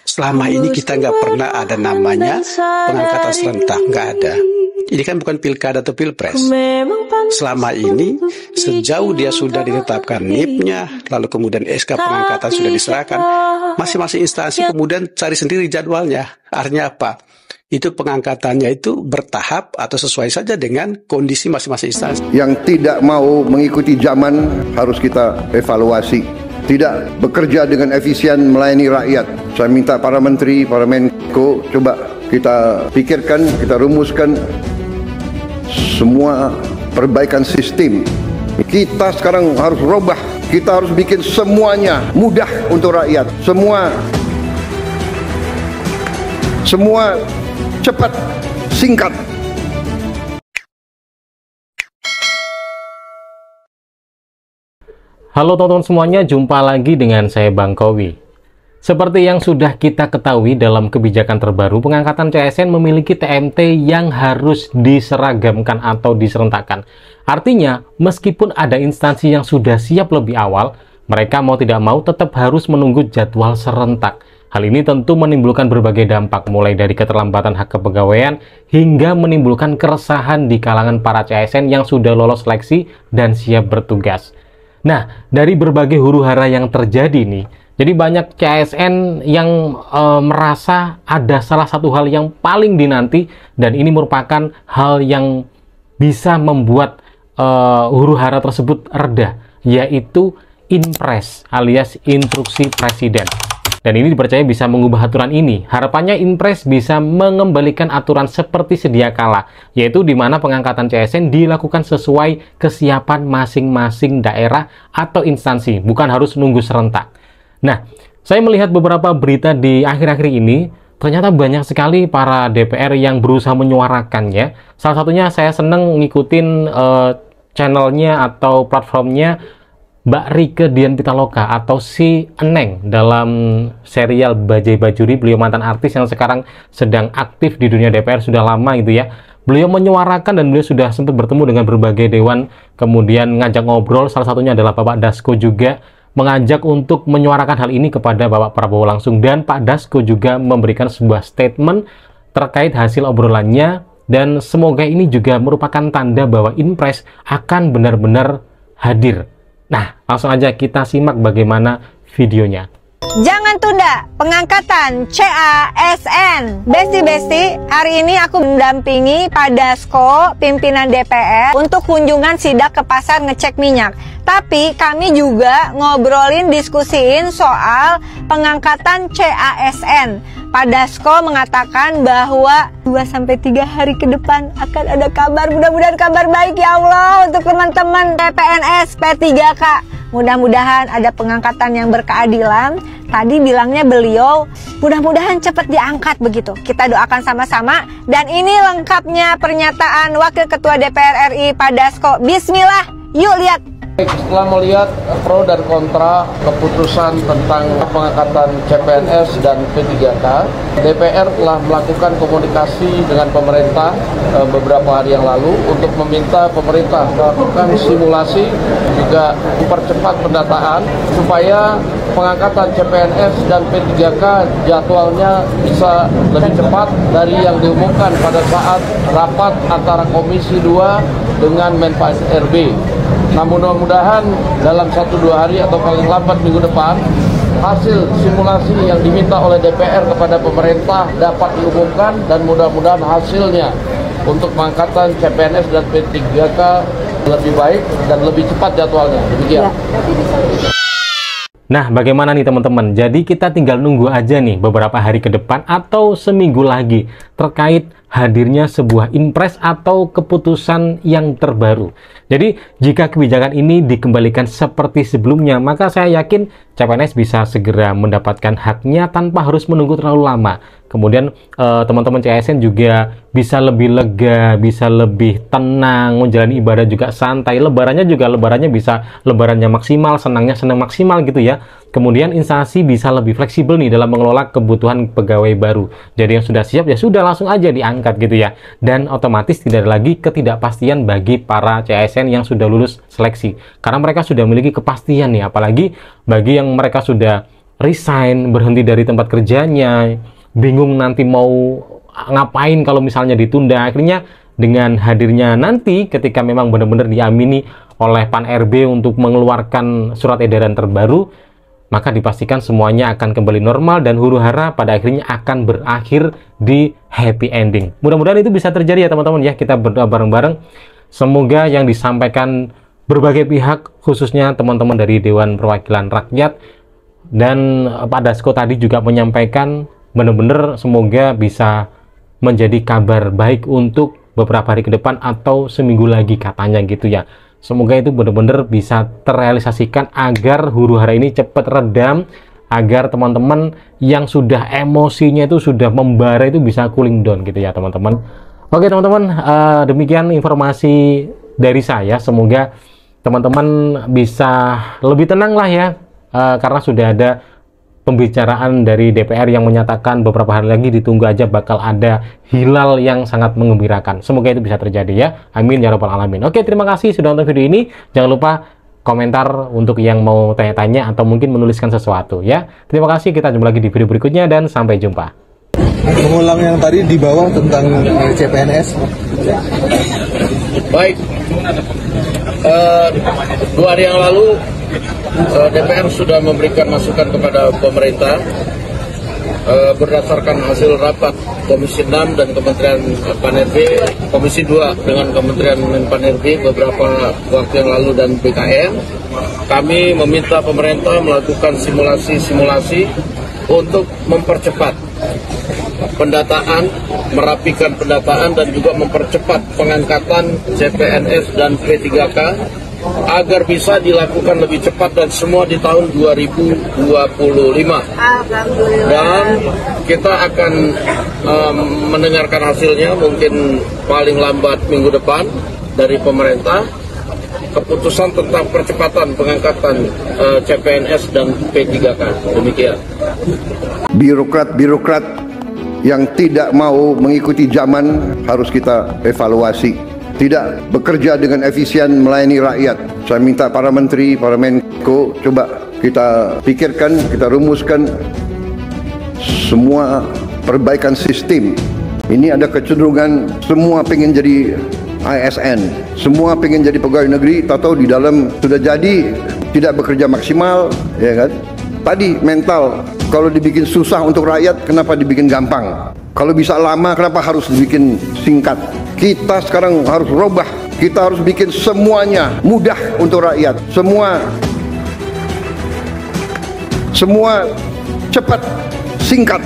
Selama ini kita nggak pernah ada namanya pengangkatan serentak, nggak ada. Ini kan bukan pilkada atau pilpres. Selama ini, sejauh dia sudah ditetapkan NIP-nya, lalu kemudian SK pengangkatan sudah diserahkan, masing-masing instansi kemudian cari sendiri jadwalnya. Artinya apa? Itu pengangkatannya itu bertahap atau sesuai saja dengan kondisi masing-masing instansi. Yang tidak mau mengikuti zaman harus kita evaluasi. Tidak bekerja dengan efisien melayani rakyat. Saya minta para menteri, para Menko, coba kita pikirkan, kita rumuskan semua perbaikan sistem. Kita sekarang harus robah. Kita harus bikin semuanya mudah untuk rakyat. Semua cepat, singkat. Halo teman-teman semuanya, jumpa lagi dengan saya Bang Kowi. Seperti yang sudah kita ketahui dalam kebijakan terbaru, pengangkatan CSN memiliki TMT yang harus diseragamkan atau diserentakkan. Artinya, meskipun ada instansi yang sudah siap lebih awal, mereka mau tidak mau tetap harus menunggu jadwal serentak. Hal ini tentu menimbulkan berbagai dampak, mulai dari keterlambatan hak kepegawaian hingga menimbulkan keresahan di kalangan para CSN yang sudah lolos seleksi dan siap bertugas. Nah, dari berbagai huru-hara yang terjadi nih, jadi banyak CSN yang merasa ada salah satu hal yang paling dinanti, dan ini merupakan hal yang bisa membuat huru-hara tersebut reda, yaitu Inpres alias Instruksi Presiden. Dan ini dipercaya bisa mengubah aturan ini. Harapannya Inpres bisa mengembalikan aturan seperti sedia kala, yaitu di mana pengangkatan CSN dilakukan sesuai kesiapan masing-masing daerah atau instansi, bukan harus nunggu serentak. Nah, saya melihat beberapa berita di akhir-akhir ini, ternyata banyak sekali para DPR yang berusaha menyuarakannya. Salah satunya saya seneng ngikutin channelnya atau platformnya Mbak Rieke Dian Pitaloka atau si Eneng dalam serial Bajai Bajuri. Beliau mantan artis yang sekarang sedang aktif di dunia DPR sudah lama gitu ya. Beliau menyuarakan dan beliau sudah sempat bertemu dengan berbagai dewan, kemudian ngajak ngobrol. Salah satunya adalah Bapak Dasko juga mengajak untuk menyuarakan hal ini kepada Bapak Prabowo langsung, dan Pak Dasko juga memberikan sebuah statement terkait hasil obrolannya, dan semoga ini juga merupakan tanda bahwa Inpres akan benar-benar hadir. Nah, langsung aja kita simak bagaimana videonya. Jangan tunda pengangkatan CASN. Besti-besti, hari ini aku mendampingi Pak Dasko, pimpinan DPR, untuk kunjungan sidak ke pasar ngecek minyak. Tapi kami juga ngobrolin, diskusiin soal pengangkatan CASN. Pak Dasko mengatakan bahwa 2-3 hari ke depan akan ada kabar, mudah-mudahan kabar baik ya Allah untuk teman-teman PNS P3K. Mudah-mudahan ada pengangkatan yang berkeadilan. Tadi bilangnya beliau mudah-mudahan cepat diangkat begitu. Kita doakan sama-sama. Dan ini lengkapnya pernyataan Wakil Ketua DPR RI Pak Dasko. Bismillah, yuk lihat. Setelah melihat pro dan kontra keputusan tentang pengangkatan CPNS dan P3K, DPR telah melakukan komunikasi dengan pemerintah beberapa hari yang lalu untuk meminta pemerintah melakukan simulasi, juga mempercepat pendataan supaya pengangkatan CPNS dan P3K jadwalnya bisa lebih cepat dari yang diumumkan pada saat rapat antara Komisi 2 dengan Menpan RB. Nah, mudah-mudahan dalam 1-2 hari atau paling lambat minggu depan, hasil simulasi yang diminta oleh DPR kepada pemerintah dapat diumumkan, dan mudah-mudahan hasilnya untuk pengangkatan CPNS dan P3K lebih baik dan lebih cepat jadwalnya. Demikian. Nah, bagaimana nih teman-teman? Jadi kita tinggal nunggu aja nih beberapa hari ke depan atau seminggu lagi terkait hadirnya sebuah Inpres atau keputusan yang terbaru. Jadi jika kebijakan ini dikembalikan seperti sebelumnya, maka saya yakin CPNS bisa segera mendapatkan haknya tanpa harus menunggu terlalu lama. Kemudian teman-teman CSN juga bisa lebih lega, bisa lebih tenang, menjalani ibadah juga santai. Lebarannya bisa lebarannya maksimal, senangnya senang maksimal gitu ya. Kemudian instansi bisa lebih fleksibel nih dalam mengelola kebutuhan pegawai baru. Jadi yang sudah siap ya sudah langsung aja diangkat gitu ya. Dan otomatis tidak ada lagi ketidakpastian bagi para CSN yang sudah lulus seleksi. Karena mereka sudah memiliki kepastian nih, apalagi bagi yang mereka sudah resign, berhenti dari tempat kerjanya, bingung nanti mau ngapain kalau misalnya ditunda. Akhirnya dengan hadirnya nanti ketika memang benar-benar diamini oleh Pan RB untuk mengeluarkan surat edaran terbaru, maka dipastikan semuanya akan kembali normal dan huru-hara pada akhirnya akan berakhir di happy ending. Mudah-mudahan itu bisa terjadi ya teman-teman ya. Kita berdoa bareng-bareng. Semoga yang disampaikan berbagai pihak, khususnya teman-teman dari Dewan Perwakilan Rakyat dan Pak Dasko tadi juga menyampaikan, benar-benar semoga bisa menjadi kabar baik untuk beberapa hari ke depan atau seminggu lagi katanya gitu ya. Semoga itu benar-benar bisa terrealisasikan agar huru-hara ini cepat redam, agar teman-teman yang sudah emosinya itu sudah membara itu bisa cooling down gitu ya teman-teman. Oke teman-teman, demikian informasi dari saya. Semoga teman-teman bisa lebih tenang lah ya, karena sudah ada pembicaraan dari DPR yang menyatakan beberapa hari lagi ditunggu aja bakal ada hilal yang sangat menggembirakan. Semoga itu bisa terjadi ya. Amin ya rabbal alamin. Oke, terima kasih sudah nonton video ini. Jangan lupa komentar untuk yang mau tanya-tanya atau mungkin menuliskan sesuatu ya. Terima kasih, kita jumpa lagi di video berikutnya dan sampai jumpa. Mengulang yang tadi di bawah tentang CPNS. Baik, 2 hari yang lalu DPR sudah memberikan masukan kepada pemerintah berdasarkan hasil rapat Komisi 6 dan Kementerian Pan-RB, Komisi 2 dengan Kementerian Pan-RB beberapa waktu yang lalu dan BKN. Kami meminta pemerintah melakukan simulasi-simulasi untuk mempercepat pendataan, merapikan pendataan dan juga mempercepat pengangkatan CPNS dan P3K agar bisa dilakukan lebih cepat dan semua di tahun 2025. Dan kita akan mendengarkan hasilnya mungkin paling lambat minggu depan dari pemerintah, keputusan tentang percepatan pengangkatan CPNS dan P3K. Demikian. Birokrat-birokrat yang tidak mau mengikuti zaman harus kita evaluasi. Tidak bekerja dengan efisien melayani rakyat. Saya minta para menteri, para Menko, coba kita pikirkan, kita rumuskan semua perbaikan sistem. Ini ada kecenderungan semua pengen jadi ASN, semua pengen jadi pegawai negeri, tahu-tahu di dalam sudah jadi tidak bekerja maksimal, ya kan? Tadi mental, kalau dibikin susah untuk rakyat, kenapa dibikin gampang? Kalau bisa lama, kenapa harus dibikin singkat? Kita sekarang harus rubah. Kita harus bikin semuanya mudah untuk rakyat. Semua cepat, singkat.